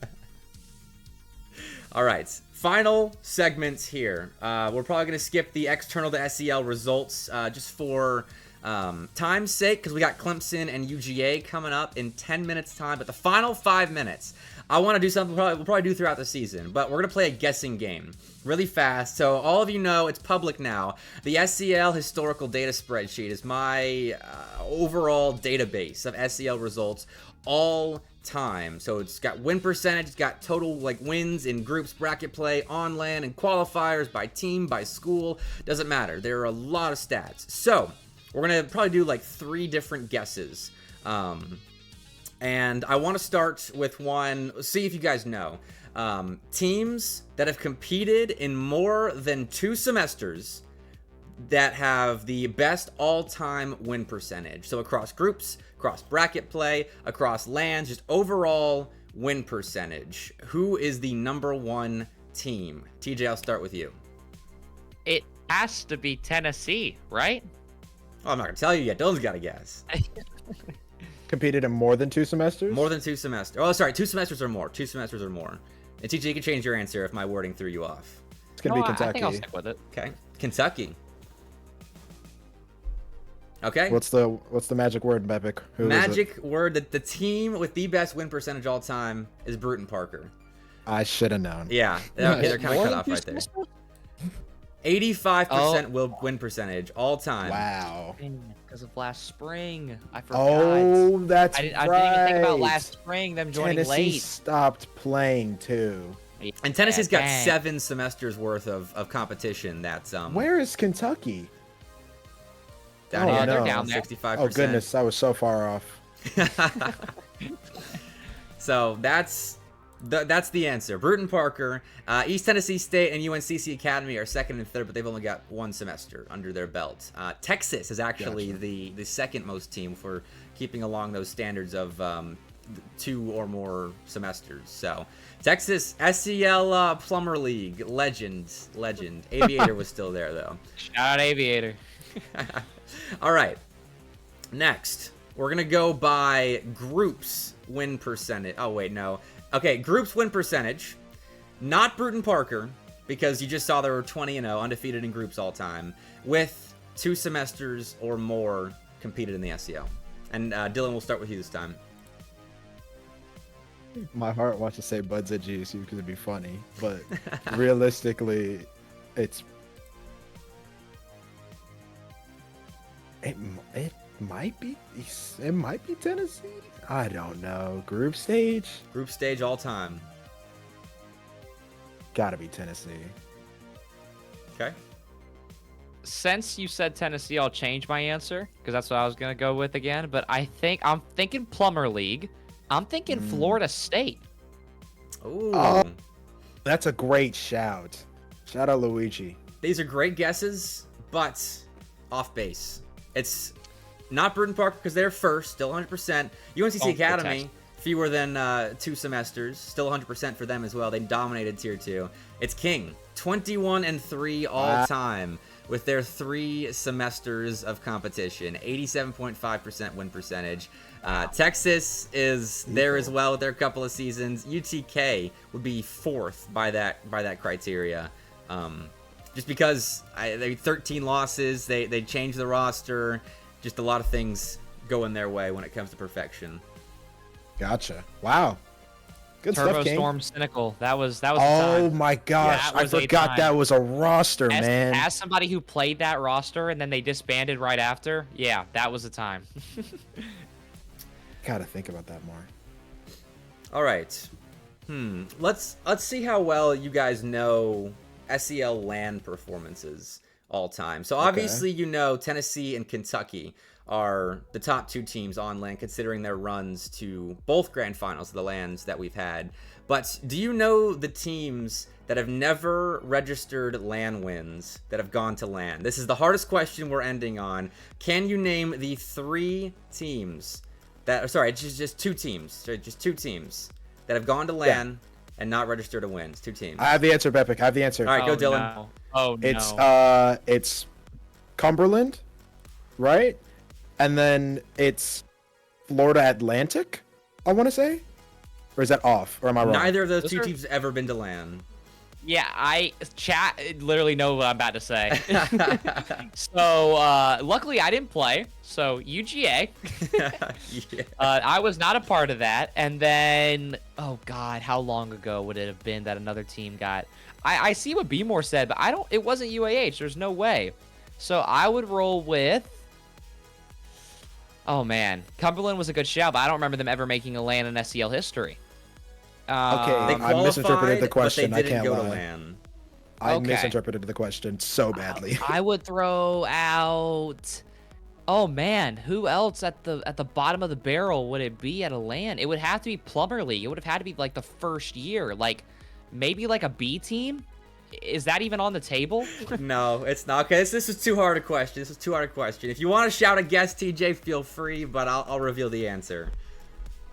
All right, final segments here. We're probably going to skip the external to SEL results just for time's sake, because we got Clemson and UGA coming up in 10 minutes time. But the final 5 minutes, I want to do something we'll probably do throughout the season, but we're going to play a guessing game really fast. So all of you know, it's public now. The SEL historical data spreadsheet is my overall database of SEL results all time. So it's got win percentage, it's got total like wins in groups, bracket play, on land, and qualifiers by team, by school. Doesn't matter. There are a lot of stats. So we're gonna probably do like 3 different guesses. And I want to start with one. See if you guys know. Teams that have competed in more than 2 semesters that have the best all-time win percentage. So across groups, across bracket play, across lands, just overall win percentage. Who is the number 1 team? TJ, I'll start with you. It has to be Tennessee, right? Oh, I'm not going to tell you yet. Dylan's got to guess. Competed in more than 2 semesters? More than 2 semesters. Oh, sorry, 2 semesters or more. 2 semesters or more. And TJ, you can change your answer if my wording threw you off. It's going to be Kentucky. I think I'll stick with it. Okay. Kentucky. Okay. What's the magic word, Bepic? Magic word that the team with the best win percentage all time is Bruton Parker. I should have known. Yeah, they're kind of cut off right there. 85% win percentage all time. Wow. Because of last spring, I forgot. Oh, that's right. I didn't even think about last spring, them joining Tennessee late. stopped playing too. And Tennessee's got dang. 7 semesters worth of competition. That's Where is Kentucky? down Oh, here. no. They're down there. 65%. Oh goodness, I was so far off. So that's the answer. Bruton Parker, East Tennessee State, and UNCC Academy are 2nd and 3rd, but they've only got 1 semester under their belt. Texas is actually the 2nd most team for keeping along those standards of 2 or more semesters. So Texas SEL Plumber League legend. Aviator was still there though. Shout out Aviator. All right. Next, we're gonna go by groups win percentage. Oh wait, no. Okay, groups win percentage. Not Bruton Parker, because you just saw there were 20-0, undefeated in groups all time, with 2 semesters or more competed in the SEL. And Dylan, we'll start with you this time. My heart wants to say Buds at GSU because it'd be funny, but realistically, it might be Tennessee. I don't know. Group stage? Group stage all time. Gotta be Tennessee. Okay. Since you said Tennessee, I'll change my answer because that's what I was gonna go with again. But I'm thinking Plumber League. I'm thinking Florida State. Ooh. Oh. That's a great shout. Shout out Luigi. These are great guesses, but off base. It's not Bruton Parker because they're first, still 100%. UNCC Academy, fewer than 2 semesters, still 100% for them as well. They dominated Tier 2. It's King, 21-3 all time with their 3 semesters of competition, 87.5% win percentage. Texas is there as well with their couple of seasons. UTK would be 4th by that criteria. Just because they 13 losses, they changed the roster, just a lot of things going their way when it comes to perfection. Gotcha. Wow. Good Turbo stuff, King. Storm Cynical. That was the Oh time. my gosh, Yeah, I forgot time. that was a roster, man. As somebody who played that roster and then they disbanded right after, yeah, that was the time. Gotta think about that more. All right. Let's see how well you guys know SEL LAN performances all time. So obviously you know Tennessee and Kentucky are the top 2 teams on LAN considering their runs to both grand finals of the LANs that we've had. But do you know the teams that have never registered LAN wins that have gone to LAN? This is the hardest question we're ending on. Can you name the 3 teams that, sorry, it's just 2 teams. Sorry, just 2 teams that have gone to LAN and not registered a win. It's 2 teams. I have the answer, Bepic. I have the answer. All right, go Dylan. No. Oh no. It's Cumberland, right? And then it's Florida Atlantic, I want to say. Or is that off? Or am I wrong? Neither of those Those 2 are- teams have ever been to LAN. Yeah, chat literally know what I'm about to say. So luckily I didn't play. So UGA, Yeah. I was not a part of that. And then, oh God, how long ago would it have been that another team got? I see what B-More said, but it wasn't UAH. There's no way. So I would roll with. Oh man, Cumberland was a good shout, but I don't remember them ever making a LAN in SEL history. Okay, I misinterpreted the question. But they I didn't can't go to lie. LAN. I Okay. misinterpreted the question so badly. I would throw out. Oh man, who else at the bottom of the barrel would it be at a LAN? It would have to be Plumber League. It would have had to be like the first year, like maybe like a B team. Is that even on the table? No, it's not. Okay, this is too hard a question. This is too hard a question. If you want to shout a guess, TJ, feel free, but I'll reveal the answer.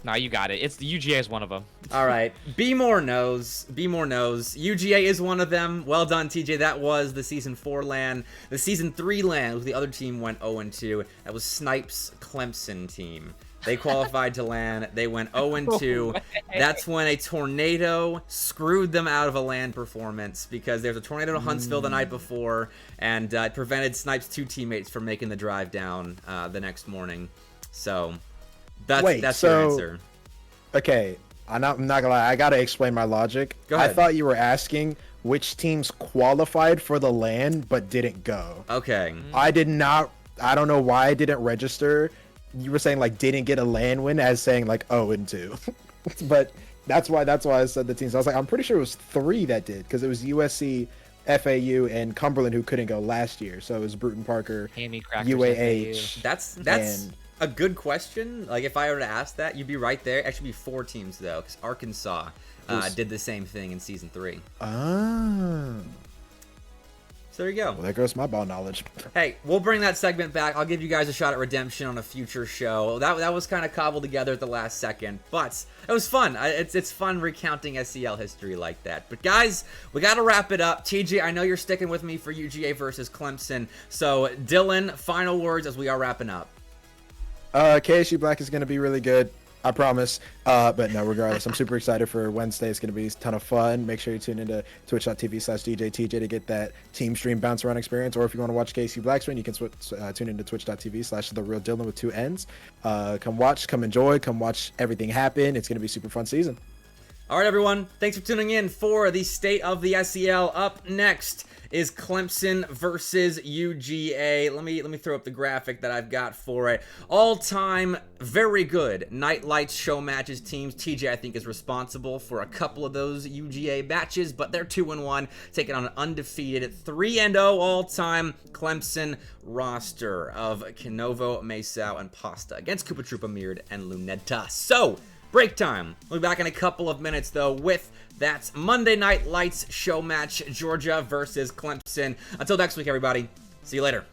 No, you got it. It's the UGA is one of them. All right. Be more knows. Be more knows. UGA is one of them. Well done, TJ. That was the Season 4 LAN. The Season 3 LAN, the other team went 0-2. That was Snipes' Clemson team. They qualified to LAN. They went 0-2. No That's when a tornado screwed them out of a LAN performance because there was a tornado to Huntsville the night before, and it prevented Snipes' 2 teammates from making the drive down the next morning. So that's your answer. Okay, I'm not gonna lie. I gotta explain my logic. Go ahead. I thought you were asking which teams qualified for the LAN but didn't go. Okay. I did not. I don't know why I didn't register. You were saying like didn't get a LAN win as saying like 0-2, but that's why I said the teams. I was like, I'm pretty sure it was 3 that did because it was USC, FAU, and Cumberland who couldn't go last year. So it was Bruton Parker, Hammy Crackers, UAH. That's and a good question. Like if I were to ask that, you'd be right there. Actually, be 4 teams though, because Arkansas did the same thing in Season 3. Ah. So there you go. Well, there goes my ball knowledge. Hey, we'll bring that segment back. I'll give you guys a shot at redemption on a future show. That was kind of cobbled together at the last second, but it was fun. It's fun recounting SEL history like that. But guys, we got to wrap it up. TJ, I know you're sticking with me for UGA versus Clemson. So Dylan, final words as we are wrapping up. KSU Black is going to be really good. I promise. But no, regardless, I'm super excited for Wednesday. It's going to be a ton of fun. Make sure you tune into twitch.tv/DJTJ to get that team stream bounce around experience. Or if you want to watch KSU Black stream, you can tune into twitch.tv/TheRealDylan with 2 N's. Come watch, come enjoy, come watch everything happen. It's going to be a super fun season. All right, everyone. Thanks for tuning in for the State of the SEL. Up next is Clemson versus UGA. Let me throw up the graphic that I've got for it. All-time very good Night Lights show matches teams. TJ, I think, is responsible for a couple of those UGA matches, but they're 2-1, taking on an undefeated 3-0 all-time Clemson roster of Canovo, Mesau, and Pasta against Koopa Troopa, Mird, and Luneta. So, break time. We'll be back in a couple of minutes, though, with that Monday Night Lights show match, Georgia versus Clemson. Until next week, everybody. See you later.